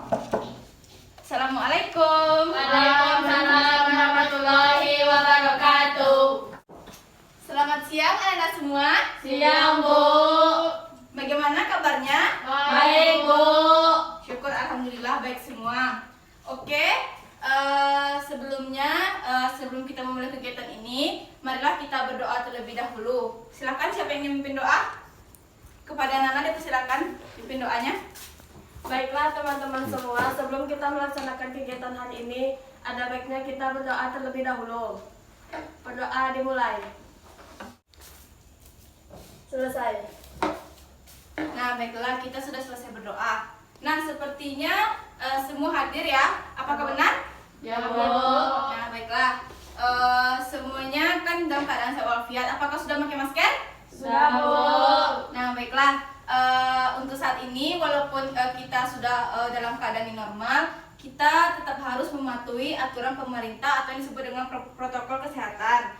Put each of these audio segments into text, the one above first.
Assalamualaikum. Waalaikumsalam warahmatullahi wabarakatuh. Selamat siang anak-anak semua. Siang, Bu. Bagaimana kabarnya? Baik, Bu. Syukur alhamdulillah baik semua. Oke, sebelum kita memulai kegiatan ini, marilah kita berdoa terlebih dahulu. Silakan siapa yang ingin memimpin doa? Kepada Nana dipersilakan pimpin doanya. Baiklah teman-teman semua, sebelum kita melaksanakan kegiatan hari ini, ada baiknya kita berdoa terlebih dahulu. Berdoa dimulai. Selesai. Nah, baiklah kita sudah selesai berdoa. Nah, sepertinya semua hadir ya. Apakah benar? Ya, Bu. Nah, baiklah. Semuanya kan dalam keadaan sehat walafiat. Apakah sudah pakai masker? Sudah, Bu. Nah, baiklah. Untuk saat ini, walaupun kita sudah dalam keadaan yang normal, kita tetap harus mematuhi aturan pemerintah atau yang disebut dengan protokol kesehatan.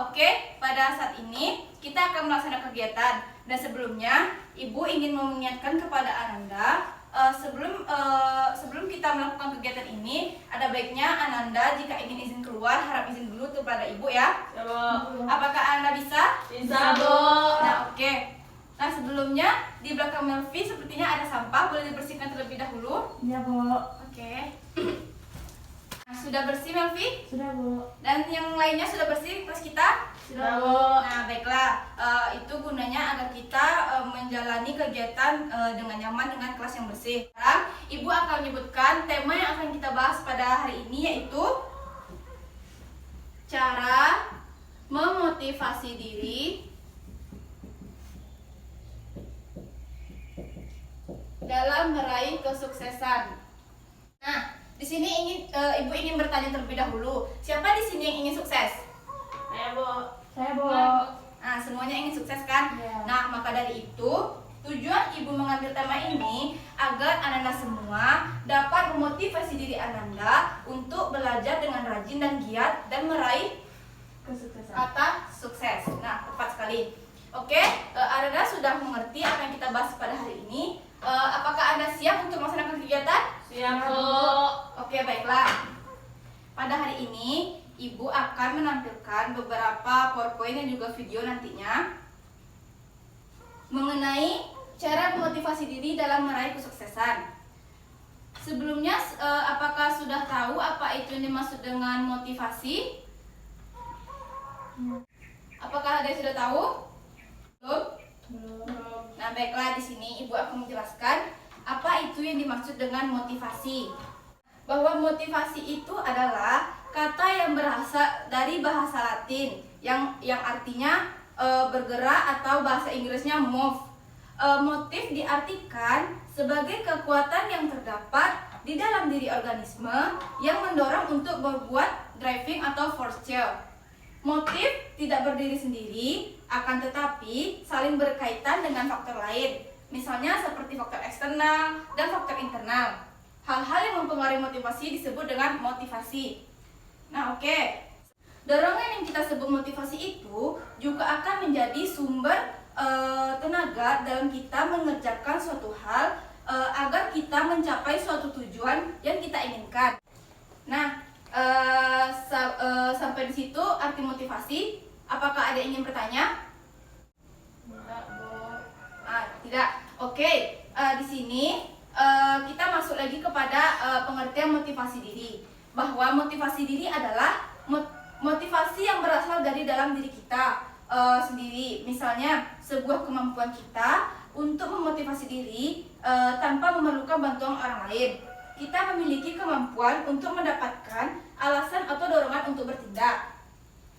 Oke, pada saat ini kita akan melaksanakan kegiatan. Dan sebelumnya, Ibu ingin mengingatkan kepada Ananda, sebelum kita melakukan kegiatan ini, ada baiknya Ananda jika ingin izin keluar, harap izin dulu kepada Ibu ya. Ya, Bu. Apakah Anda bisa? Bisa, Bu. Nah, oke. Nah, sebelumnya di belakang Melvi sepertinya ada sampah, boleh dibersihkan terlebih dahulu. Ya, Bu. Oke. Nah, sudah bersih Melvi? Sudah, Bu. Dan yang lainnya sudah bersih kelas kita? Sudah, Bu. Nah, baiklah. Itu gunanya agar kita menjalani kegiatan dengan nyaman dengan kelas yang bersih. Sekarang Ibu akan menyebutkan tema yang akan kita bahas pada hari ini, yaitu cara memotivasi diri dalam meraih kesuksesan. Nah, di sini Ibu ingin bertanya terlebih dahulu. Siapa di sini yang ingin sukses? Saya, Bu. Saya, Bu. Nah, semuanya ingin sukses kan? Ya. Nah, maka dari itu, tujuan Ibu mengambil tema ini agar Ananda semua dapat memotivasi diri Ananda untuk belajar dengan rajin dan giat dan meraih Kesuksesan. kata sukses. Nah, tepat sekali. Oke, Ananda sudah mengerti apa yang kita bahas pada hari ini. Apakah Anda siap untuk melaksanakan kegiatan? Siap, Bu. Oke, baiklah. Pada hari ini, Ibu akan menampilkan beberapa PowerPoint dan juga video nantinya mengenai cara memotivasi diri dalam meraih kesuksesan. Sebelumnya, apakah sudah tahu apa itu yang dimaksud dengan motivasi? Apakah ada yang sudah tahu? Belum? Belum. Nah, baiklah, di sini Ibu akan menjelaskan apa itu yang dimaksud dengan motivasi. Bahwa motivasi itu adalah kata yang berasal dari bahasa Latin yang artinya bergerak, atau bahasa Inggrisnya move. Motif diartikan sebagai kekuatan yang terdapat di dalam diri organisme yang mendorong untuk berbuat driving atau force. Motif tidak berdiri sendiri, akan tetapi saling berkaitan dengan faktor lain, misalnya seperti faktor eksternal dan faktor internal. Hal-hal yang mempengaruhi motivasi disebut dengan motivasi. Nah, oke. Dorongan yang kita sebut motivasi itu juga akan menjadi sumber tenaga dalam kita mengerjakan suatu hal agar kita mencapai suatu tujuan yang kita inginkan. Nah, sampai di situ arti motivasi. Apakah ada yang ingin bertanya? Tidak, Bu. Tidak. Oke. Di sini kita masuk lagi kepada pengertian motivasi diri. Bahwa motivasi diri adalah motivasi yang berasal dari dalam diri kita sendiri. Misalnya sebuah kemampuan kita untuk memotivasi diri tanpa memerlukan bantuan orang lain. Kita memiliki kemampuan untuk mendapatkan alasan atau dorongan untuk bertindak.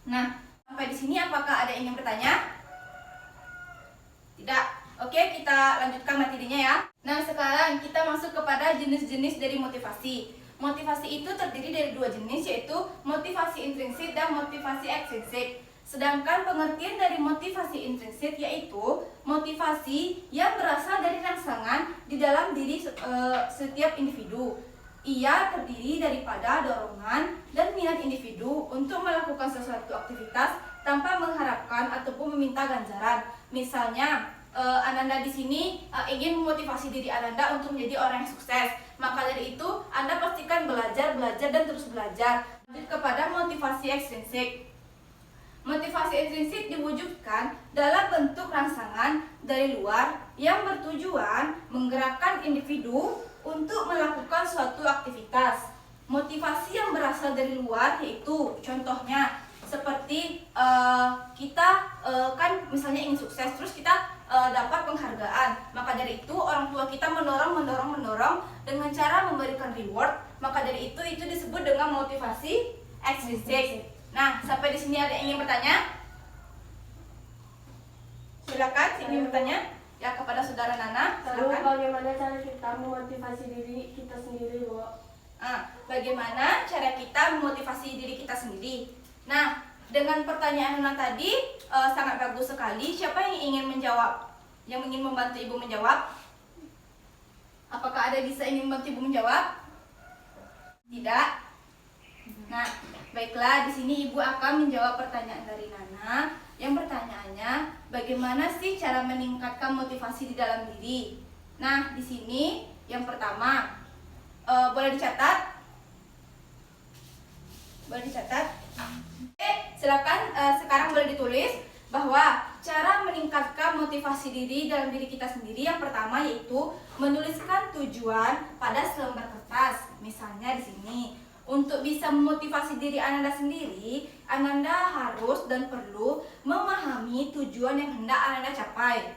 Nah, sampai di sini apakah ada yang ingin bertanya? Tidak. Oke, kita lanjutkan materinya ya. Nah, sekarang kita masuk kepada jenis-jenis dari motivasi. Motivasi itu terdiri dari dua jenis, yaitu motivasi intrinsik dan motivasi ekstrinsik. Sedangkan pengertian dari motivasi intrinsik yaitu motivasi yang berasal dari rangsangan di dalam diri setiap individu. Ia terdiri daripada dorongan dan minat individu untuk melakukan sesuatu aktivitas tanpa mengharapkan ataupun meminta ganjaran. Misalnya, Ananda di sini ingin memotivasi diri Ananda untuk menjadi orang yang sukses. Maka dari itu, Anda pastikan belajar, dan terus belajar. Lanjut kepada motivasi ekstrinsik. Motivasi ekstrinsik diwujudkan dalam bentuk rangsangan dari luar yang bertujuan menggerakkan individu untuk melakukan suatu aktivitas. Motivasi yang berasal dari luar yaitu contohnya seperti kita kan misalnya ingin sukses, terus kita dapat penghargaan. Maka dari itu orang tua kita mendorong dengan cara memberikan reward. Maka dari itu disebut dengan motivasi ekstrinsik. Nah, sampai di sini ada yang ingin bertanya? Silakan, ingin bertanya ya kepada saudara Nana. Lalu Silakan. bagaimana cara kita memotivasi diri kita sendiri, Bu? Bagaimana cara kita memotivasi diri kita sendiri? Nah, dengan pertanyaan Nana tadi sangat bagus sekali. Siapa yang ingin menjawab? Yang ingin membantu Ibu menjawab? Apakah ada bisa ingin membantu Ibu menjawab? Tidak. Nah, baiklah, di sini Ibu akan menjawab pertanyaan dari Nana. Yang pertanyaannya, bagaimana sih cara meningkatkan motivasi di dalam diri? Nah, di sini yang pertama, boleh dicatat? Boleh dicatat? Oke, silakan sekarang boleh ditulis bahwa cara meningkatkan motivasi diri dalam diri kita sendiri yang pertama yaitu menuliskan tujuan pada selembar kertas. Misalnya di sini, untuk bisa memotivasi diri Ananda sendiri, Ananda harus dan perlu memahami tujuan yang hendak Ananda capai.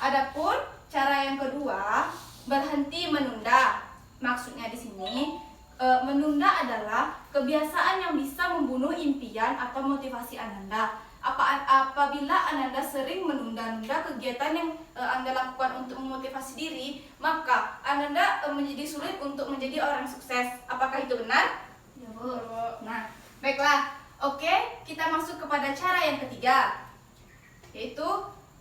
Adapun cara yang kedua, berhenti menunda. Maksudnya di sini, menunda adalah kebiasaan yang bisa membunuh impian atau motivasi Ananda. Apabila Ananda sering menunda-nunda kegiatan yang Anda lakukan untuk memotivasi diri, maka Ananda menjadi sulit untuk menjadi orang sukses. Apakah itu benar? Ya, Bu. Nah, baiklah. Oke, kita masuk kepada cara yang ketiga, yaitu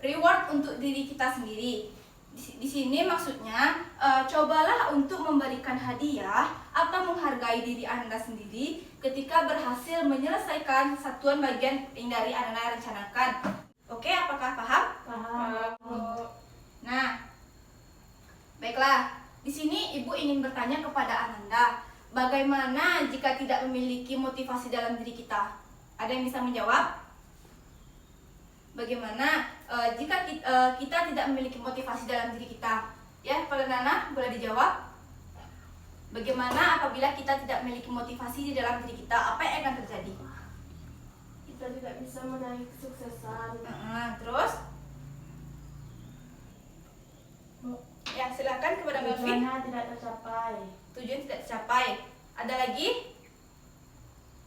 reward untuk diri kita sendiri. Di sini maksudnya cobalah untuk memberikan hadiah atau menghargai diri Anda sendiri ketika berhasil menyelesaikan satuan bagian yang dari Anda rencanakan. Oke, apakah paham? Paham. Nah, baiklah. Di sini Ibu ingin bertanya kepada Ananda, bagaimana jika tidak memiliki motivasi dalam diri kita? Ada yang bisa menjawab? Bagaimana jika kita tidak memiliki motivasi dalam diri kita? Ya, pada Nana, boleh dijawab. Bagaimana apabila kita tidak memiliki motivasi di dalam diri kita? Apa yang akan terjadi? Kita tidak bisa meraih kesuksesan. Terus? Ya, silakan kepada Melvin. Tujuannya tidak tercapai. Tujuan tidak tercapai. Ada lagi?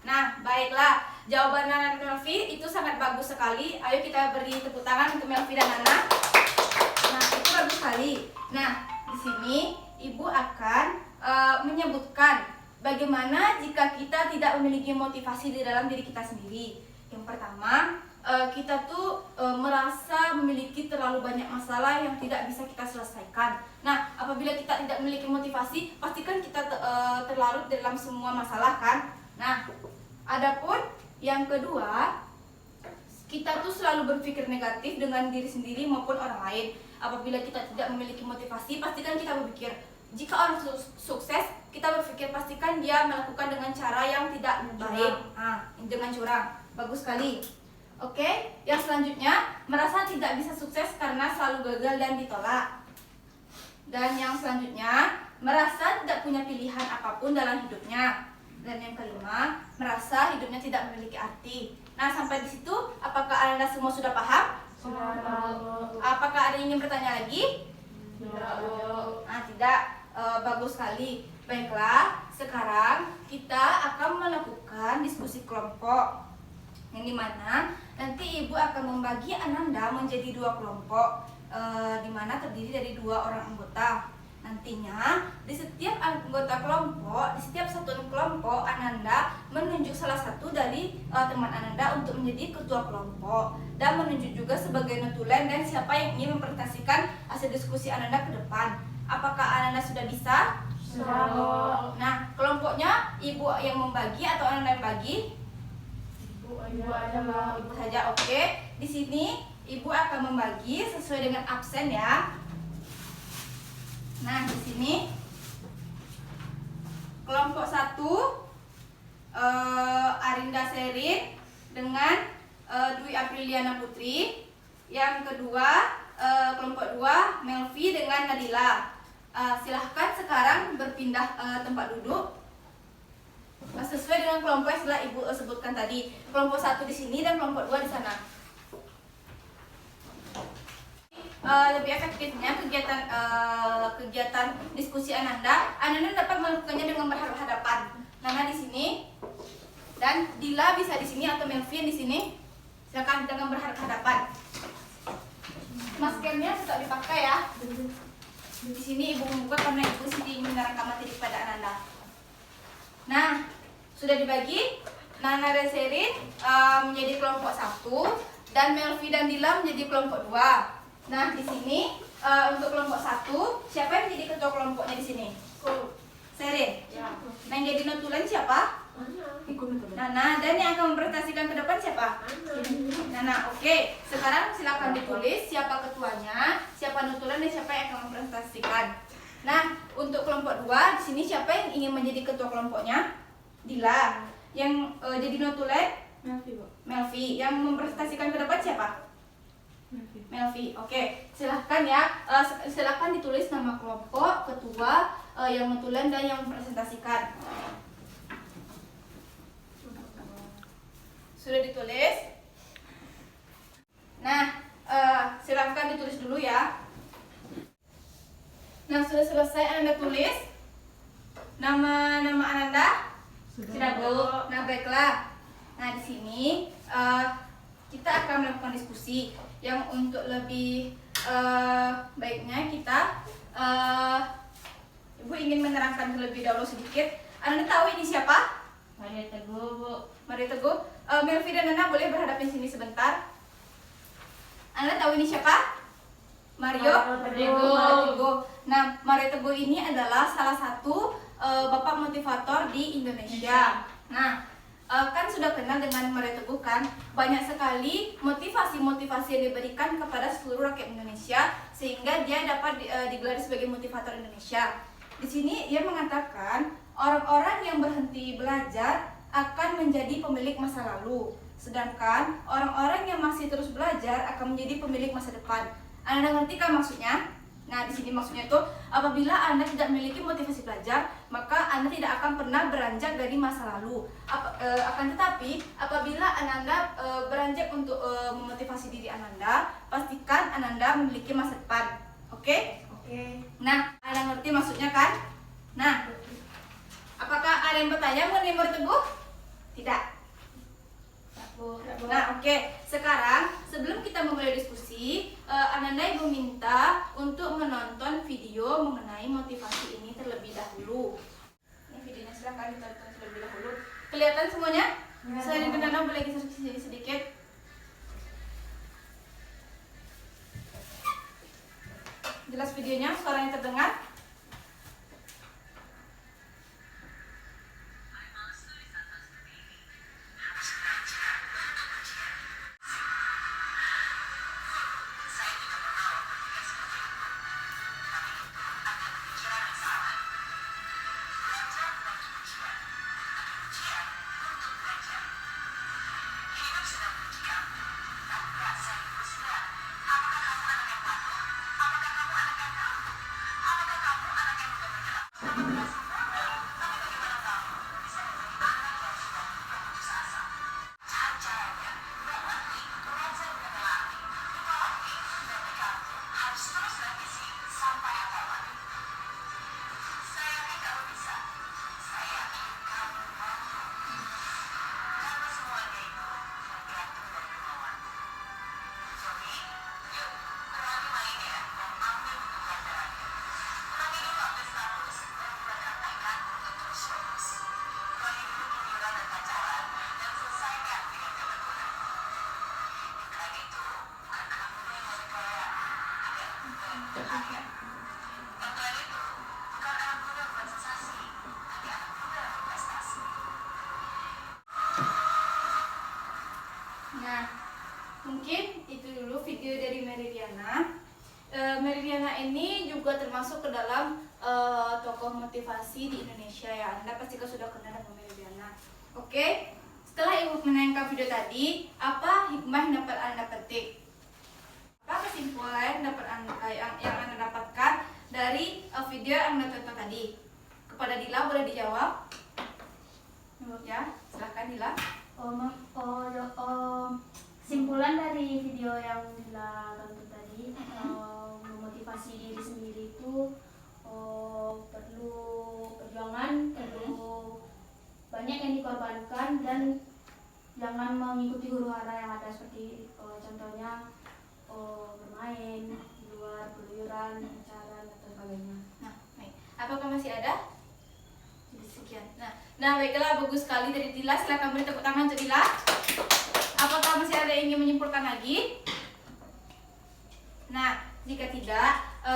Nah, baiklah. Jawaban Nana dan Melvi itu sangat bagus sekali. Ayo kita beri tepuk tangan untuk Melvi dan Nana. Nah, itu bagus sekali. Nah, di sini Ibu akan menyebutkan bagaimana jika kita tidak memiliki motivasi di dalam diri kita sendiri. Yang pertama, kita tuh merasa memiliki terlalu banyak masalah yang tidak bisa kita selesaikan. Nah, apabila kita tidak memiliki motivasi, pastikan kita terlarut dalam semua masalah kan? Nah, adapun yang kedua, kita tuh selalu berpikir negatif dengan diri sendiri maupun orang lain. Apabila kita tidak memiliki motivasi, pastikan kita berpikir, jika orang sukses, kita berpikir pastikan dia melakukan dengan cara yang tidak baik, dengan curang. Bagus sekali. Oke, yang selanjutnya, merasa tidak bisa sukses karena selalu gagal dan ditolak. Dan yang selanjutnya, merasa tidak punya pilihan apapun dalam hidupnya. Dan yang kelima, merasa hidupnya tidak memiliki arti. Nah, sampai di situ, apakah Anda semua sudah paham? Sudah, Bu. Apakah ada yang ingin bertanya lagi? Tidak, Bu. Tidak. Bagus sekali. Baiklah, sekarang kita akan melakukan diskusi kelompok. Yang dimana nanti Ibu akan membagi Ananda menjadi 2 kelompok, dimana terdiri dari 2 orang anggota. Nantinya di setiap anggota kelompok, di setiap satuan kelompok, Ananda menunjuk salah satu dari teman Ananda untuk menjadi ketua kelompok dan menunjuk juga sebagai notulen dan siapa yang ingin mempresentasikan hasil diskusi Ananda ke depan. Apakah Ananda sudah bisa? Sudah, Bu. Nah, kelompoknya Ibu yang membagi atau Ananda yang bagi? Ibu aja, Bu. Ibu saja, oke. Di sini Ibu akan membagi sesuai dengan absen ya. Nah, di sini kelompok 1 Arinda Serin dengan Dwi Apriliana Putri. Yang kedua kelompok 2 Melvi dengan Nadila. Silahkan sekarang berpindah tempat duduk sesuai dengan kelompok yang telah Ibu sebutkan tadi. Kelompok 1 di sini dan kelompok 2 di sana. Lebih efektifnya kegiatan diskusi Ananda dapat melakukannya dengan berhadapan. Nana di sini dan Dila bisa di sini atau Melvin di sini. Silakan dengan berhadapan. Maskernya tetap dipakai ya. Di sini Ibu membuka karena Ibu sedang menerangkan materi kepada Ananda. Nah, sudah dibagi. Nana dan Serin menjadi kelompok 1 dan Melvi dan Dila menjadi kelompok 2. Nah, di sini untuk kelompok 1, siapa yang menjadi ketua kelompoknya di sini? Serin. Ya. Nah, yang jadi notulen siapa? Nana. Dan yang akan mempresentasikan ke depan siapa? Nana. Oke. Sekarang silakan ditulis siapa ketuanya, siapa notulen dan siapa yang akan mempresentasikan. Nah, untuk kelompok 2 di sini siapa yang ingin menjadi ketua kelompoknya? Dila. Yang jadi notulen? Melvi. Yang mempresentasikan ke depan siapa? Melvi. Oke, silahkan ya. Silahkan ditulis nama kelompok, ketua, yang notulen dan yang mempresentasikan. Sudah ditulis? Nah, silahkan ditulis dulu ya. Nah, sudah selesai Anda tulis nama Ananda? Sudah, Bu. Nah, baiklah. Nah, di sini kita akan melakukan diskusi. Yang untuk lebih baiknya kita Ibu ingin menerangkan terlebih dahulu sedikit. Anda tahu ini siapa? Maria Teguh, Bu. Maria Teguh. Melvi dan Nana boleh berhadapan sini sebentar. Anda tahu ini siapa? Mario Teguh. Nah, Mario Teguh ini adalah salah satu bapak motivator di Indonesia. Nah, kan sudah kenal dengan Mario Teguh kan? Banyak sekali motivasi-motivasi yang diberikan kepada seluruh rakyat Indonesia sehingga dia dapat digelar sebagai motivator Indonesia. Di sini ia mengatakan orang-orang yang berhenti belajar akan menjadi pemilik masa lalu, sedangkan orang-orang yang masih terus belajar akan menjadi pemilik masa depan. Anda ngerti kan maksudnya? Nah, di sini maksudnya itu apabila Anda tidak memiliki motivasi belajar, maka Anda tidak akan pernah beranjak dari masa lalu. Akan tetapi apabila Ananda beranjak untuk memotivasi diri Ananda, pastikan Ananda memiliki masa depan. Oke? Oke. Nah, Anda ngerti maksudnya kan? Nah, apakah ada yang bertanya mengenai Mario Teguh? Tidak. Nah, oke. Sekarang sebelum kita memulai diskusi, Ananda Ibu minta untuk menonton video mengenai motivasi ini terlebih dahulu. Ini videonya silahkan ditonton terlebih dahulu. Kelihatan semuanya? Selain itu Ananda boleh geser ke sini sedikit. Jelas videonya, suaranya terdengar? Nah, mungkin itu dulu video ini juga termasuk ke dalam tokoh motivasi di Indonesia ya. Anda pasti sudah kenal dengan Meridiana. Oke, setelah Ibu menayangkan video tadi, apa hikmah yang dapat Anda petik? Apa kesimpulan yang Anda dapatkan dari video yang Anda tonton tadi? Kepada Dila boleh dijawab. Ya, silakan Dila. Kesimpulan dari video yang Dila tonton tadi, memotivasi diri sendiri itu perlu perjuangan, perlu banyak yang dikorbankan, dan jangan mengikuti huru hara yang ada seperti contohnya bermain di luar, keluyuran, pacaran, atau sebagainya. Nah, baik. Apakah masih ada? Sekian. Nah, baiklah, bagus sekali dari Dila. Silakan beri tepuk tangan untuk Dila. Apakah masih ada yang ingin menyimpulkan lagi? Nah, jika tidak,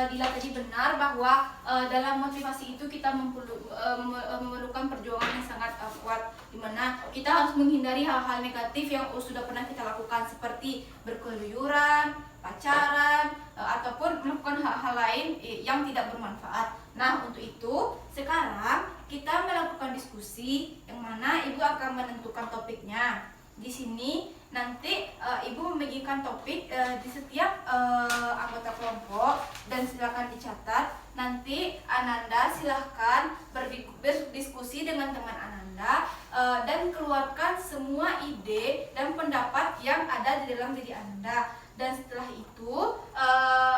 Dila tadi benar bahwa dalam motivasi itu kita memerlukan perjuangan yang sangat kuat, di mana kita harus menghindari hal-hal negatif yang sudah pernah kita lakukan seperti berkeluyuran, pacaran, ataupun melakukan hal-hal lain yang tidak bermanfaat. Nah, untuk itu sekarang kita melakukan diskusi yang mana Ibu akan menentukan topiknya. Di sini nanti Ibu membagikan topik di setiap anggota kelompok dan silakan dicatat. Nanti Ananda silahkan berdiskusi dengan teman Ananda dan keluarkan semua ide dan pendapat yang ada di dalam diri Ananda. Dan setelah itu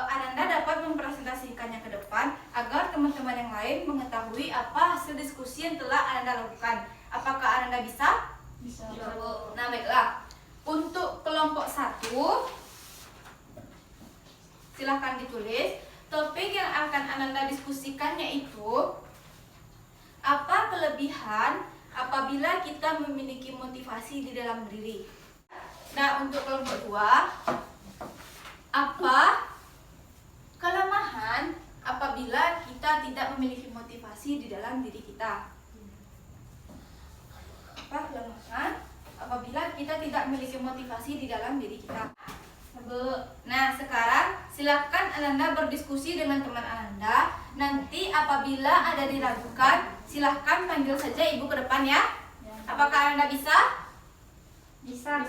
Ananda dapat mempresentasikannya ke depan agar teman-teman yang lain mengetahui apa hasil diskusi yang telah Ananda lakukan. Apakah Ananda bisa? Bisa. Nah, baiklah. Untuk kelompok 1, silahkan ditulis topik yang akan Ananda diskusikan, yaitu apa kelebihan apabila kita memiliki motivasi di dalam diri. Nah, untuk kelompok 2, apa kelemahan apabila kita tidak memiliki motivasi di dalam diri kita. Apa kelemahan apabila kita tidak memiliki motivasi di dalam diri kita. Nah, sekarang silakan Ananda berdiskusi dengan teman Ananda. Nanti apabila ada diragukan, silahkan panggil saja Ibu ke depan ya. Apakah Ananda bisa? Bisa.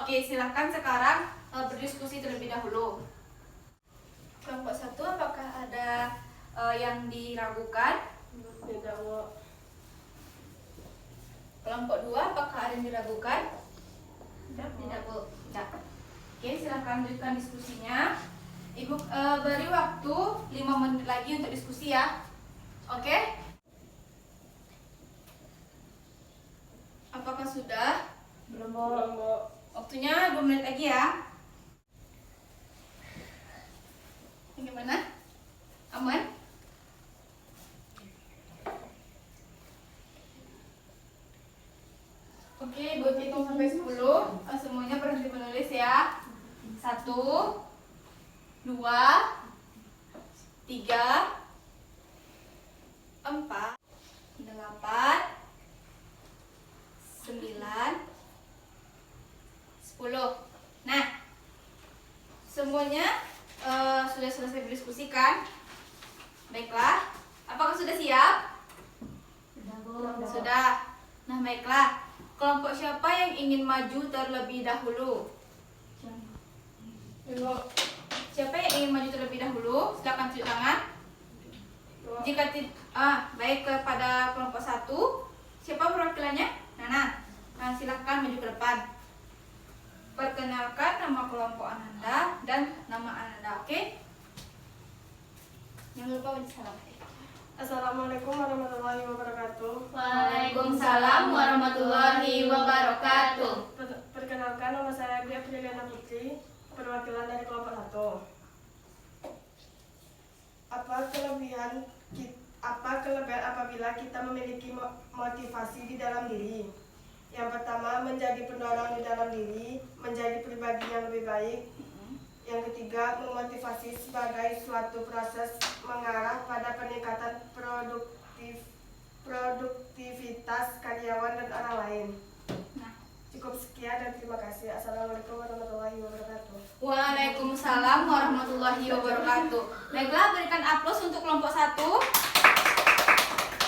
Oke, silahkan sekarang berdiskusi terlebih dahulu. Kelompok 1, apakah ada yang diragukan? Tidak, Bu. Kelompok 2, apakah ada yang diragukan? Tidak, Bu. Tidak. Oke, silahkan lanjutkan diskusinya. Ibu beri waktu 5 menit lagi untuk diskusi ya. Oke? Apakah sudah? Belum, Belum, Bu. Waktunya 2 menit lagi ya. Gimana? Aman? Oke, Ibu hitung sampai 10. Semuanya berhenti menulis ya. 1, 2, 3, 4, 5, 6, 7, 8, 9, 10. Nah, semuanya sudah selesai berdiskusikan. Baiklah, apakah sudah siap? Sudah. Nah, baiklah. Kelompok siapa yang ingin maju terlebih dahulu? Ibu. Siapa yang ingin maju terlebih dahulu? Silakan tunjuk tangan. Jika baik, kepada kelompok 1, siapa perwakilannya? Nana. Nah, silakan maju ke depan. Perkenalkan nama kelompok Ananda dan nama Ananda, oke? Jangan lupa baca salam. Assalamualaikum warahmatullahi wabarakatuh. Waalaikumsalam warahmatullahi wabarakatuh. Perkenalkan, nama saya Gria Priliana Putri, perwakilan dari kelompok 1. Apa kelebihan apabila kita memiliki motivasi di dalam diri? Yang pertama, menjadi pendorong di dalam diri, menjadi pribadi yang lebih baik. Yang ketiga, memotivasi sebagai suatu proses mengarah pada peningkatan produktivitas karyawan dan orang lain. Nah, Cukup sekian dan terima kasih. Assalamualaikum warahmatullahi wabarakatuh. Waalaikumsalam warahmatullahi wabarakatuh. Baiklah, berikan aplaus untuk kelompok 1.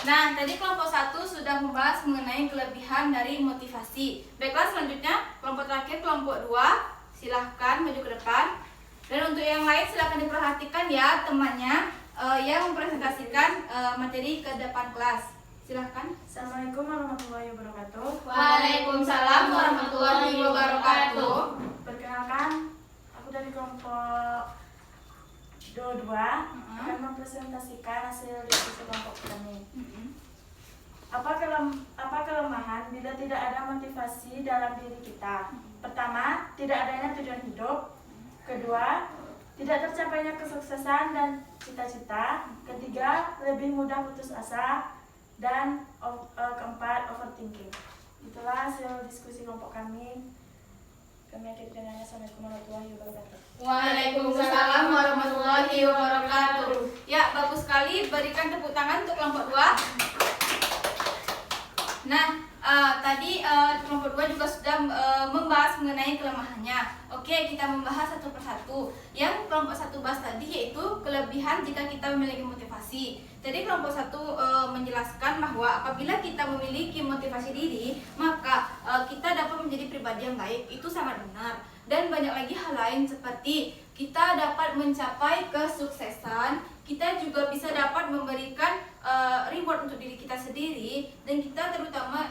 Nah, tadi kelompok 1 sudah membahas mengenai kelebihan dari motivasi. Baiklah, selanjutnya kelompok terakhir, kelompok 2. Silahkan maju ke depan. Dan untuk yang lain silahkan diperhatikan ya temannya yang mempresentasikan materi ke depan kelas. Silahkan. Assalamualaikum warahmatullahi wabarakatuh. Waalaikumsalam warahmatullahi wabarakatuh. Perkenalkan, aku dari kelompok 22 akan mempresentasikan hasil diskusi kelompok kami. Apa kelemahan bila tidak ada motivasi dalam diri kita? Pertama, tidak adanya tujuan hidup. Kedua, tidak tercapainya kesuksesan dan cita-cita. Ketiga, lebih mudah putus asa. Dan keempat, overthinking. Itulah hasil diskusi kelompok kami. Kami akhiri dengan Assalamualaikum warahmatullahi wabarakatuh. Waalaikumsalam warahmatullahi wabarakatuh. Ya, bagus sekali. Berikan tepuk tangan untuk kelompok 2. Nah, tadi kelompok 2 juga sudah membahas mengenai kelemahannya. Oke, kita membahas satu persatu. Yang kelompok 1 bahas tadi yaitu kelebihan jika kita memiliki motivasi. Jadi kelompok 1 menjelaskan bahwa apabila kita memiliki motivasi diri, maka kita dapat menjadi pribadi yang baik. Itu sangat benar. Dan banyak lagi hal lain seperti kita dapat mencapai kesuksesan, kita juga bisa dapat memberikan reward untuk diri kita sendiri, dan kita terutama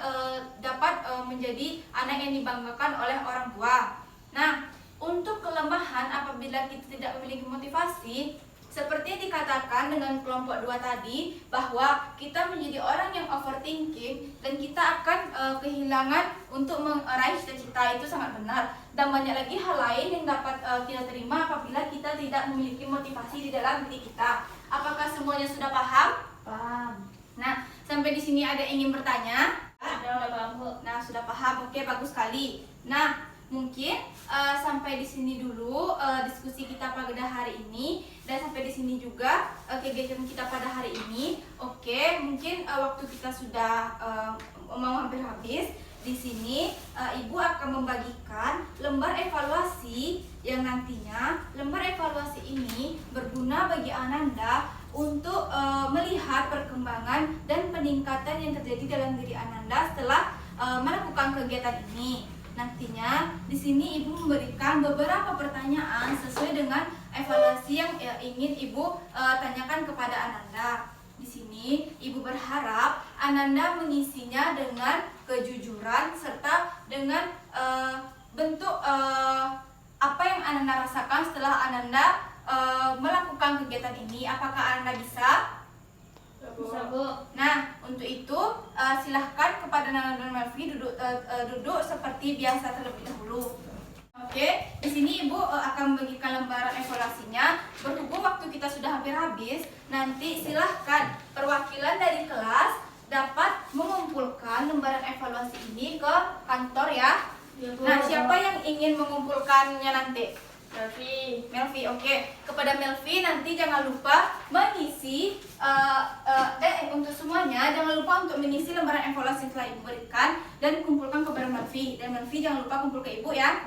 dapat menjadi anak yang dibanggakan oleh orang tua. Nah, untuk kelemahan apabila kita tidak memiliki motivasi, seperti yang dikatakan dengan kelompok 2 tadi, bahwa kita menjadi orang yang overthinking dan kita akan kehilangan untuk meraih cita-cita. Itu sangat benar. Dan banyak lagi hal lain yang dapat kita terima apabila kita tidak memiliki motivasi di dalam diri kita. Apakah semuanya sudah paham? Paham. Nah, sampai di sini ada yang ingin bertanya? Sudah paham, Bu. Nah, sudah paham. Oke, bagus sekali. Nah, mungkin sampai di sini dulu diskusi kita pada hari ini, dan sampai di sini juga kegiatan kita pada hari ini. Oke, mungkin waktu kita sudah mau hampir habis. Di sini Ibu akan membagikan lembar evaluasi yang nantinya lembar evaluasi ini berguna bagi Ananda untuk melihat perkembangan dan peningkatan yang terjadi dalam diri Ananda setelah melakukan kegiatan ini. Nantinya di sini Ibu memberikan beberapa pertanyaan sesuai dengan evaluasi yang ingin Ibu tanyakan kepada Ananda. Di sini Ibu berharap Ananda mengisinya dengan kejujuran serta dengan bentuk apa yang Ananda rasakan setelah Ananda melakukan kegiatan ini. Apakah Ananda bisa? Bisa, Bu. Nah, untuk itu silahkan kepada Nana dan Melvi duduk seperti biasa terlebih dahulu. Oke, di sini Ibu akan membagikan lembaran evaluasinya. Berhubung waktu kita sudah hampir habis, nanti silahkan perwakilan dari kelas dapat mengumpulkan lembaran evaluasi ini ke kantor ya. Ya, Bu. Nah, siapa yang ingin mengumpulkannya nanti? Melvi. Oke. Kepada Melvi nanti jangan lupa mengisi untuk semuanya jangan lupa untuk mengisi lembaran evaluasi yang telah Ibu berikan dan kumpulkan kepada Melvi, dan Melvi jangan lupa kumpul ke Ibu ya.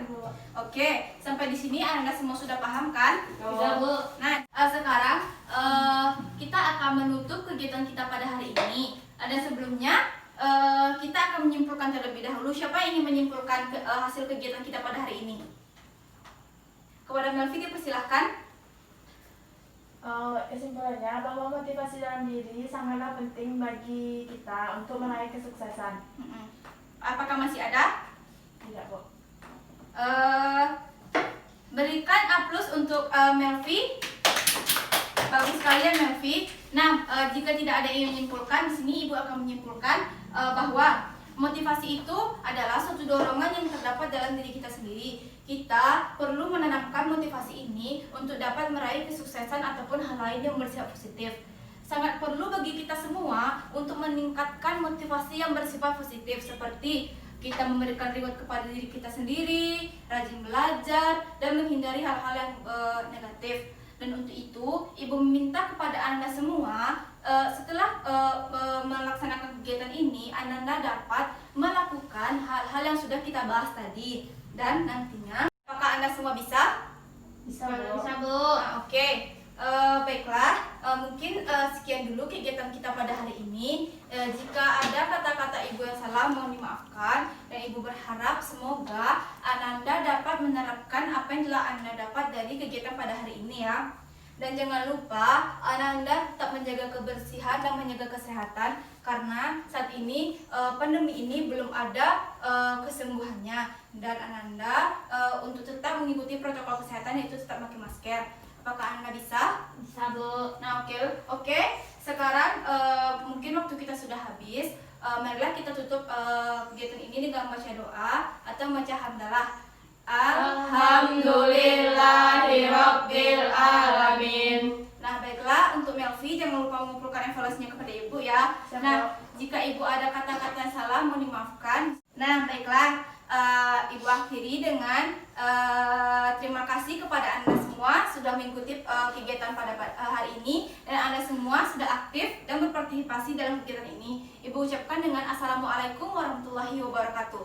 Oke, sampai di sini Anda semua sudah paham kan? Sudah, Bu. Nah, sekarang kita akan menutup kegiatan kita pada hari ini. Dan sebelumnya kita akan menyimpulkan terlebih dahulu. Siapa yang ingin menyimpulkan hasil kegiatan kita pada hari ini? Kepada Melvi dipersilahkan. Kesimpulannya bahwa motivasi dalam diri sangatlah penting bagi kita untuk meraih kesuksesan. Apakah masih ada? Tidak, Bu. Berikan aplaus untuk Melvi. Bagus sekali ya Melvi. Nah, jika tidak ada yang menyimpulkan, di sini Ibu akan menyimpulkan bahwa motivasi itu adalah suatu dorongan yang terdapat dalam diri kita sendiri. Kita perlu menanamkan motivasi ini untuk dapat meraih kesuksesan ataupun hal lain yang bersifat positif. Sangat perlu bagi kita semua untuk meningkatkan motivasi yang bersifat positif, seperti kita memberikan reward kepada diri kita sendiri, rajin belajar, dan menghindari hal-hal yang negatif. Dan untuk itu, Ibu meminta kepada Anda semua setelah melaksanakan kegiatan ini, Anda dapat melakukan hal-hal yang sudah kita bahas tadi. Dan nantinya, apakah Anda semua bisa? Bisa, Bu. Bisa, Bu. Oke. Baiklah, mungkin sekian dulu kegiatan kita pada hari ini. Jika ada kata-kata Ibu yang salah, mohon dimaafkan. Dan Ibu berharap semoga Ananda dapat menerapkan apa yang telah Anda dapat dari kegiatan pada hari ini ya. Dan jangan lupa Ananda tetap menjaga kebersihan dan menjaga kesehatan, karena saat ini pandemi ini belum ada kesembuhannya. Dan Ananda untuk tetap mengikuti protokol kesehatan, yaitu tetap pakai masker. Apakah Anda bisa? Bisa, Bu. Nah, oke. Sekarang mungkin waktu kita sudah habis. Marilah kita tutup kegiatan ini dengan membaca doa atau membaca hamdalah. Alhamdulillahirabbil alamin. Nah, baiklah, untuk Melvi jangan lupa mengumpulkan evaluasinya kepada Ibu ya. Nah, jika Ibu ada kata-kata yang salah, mohon dimaafkan. Nah, baiklah, Ibu akhiri dengan terima kasih kepada Anda semua sudah mengikuti kegiatan pada hari ini, dan Anda semua sudah aktif dan berpartisipasi dalam kegiatan ini. Ibu ucapkan dengan Assalamualaikum warahmatullahi wabarakatuh.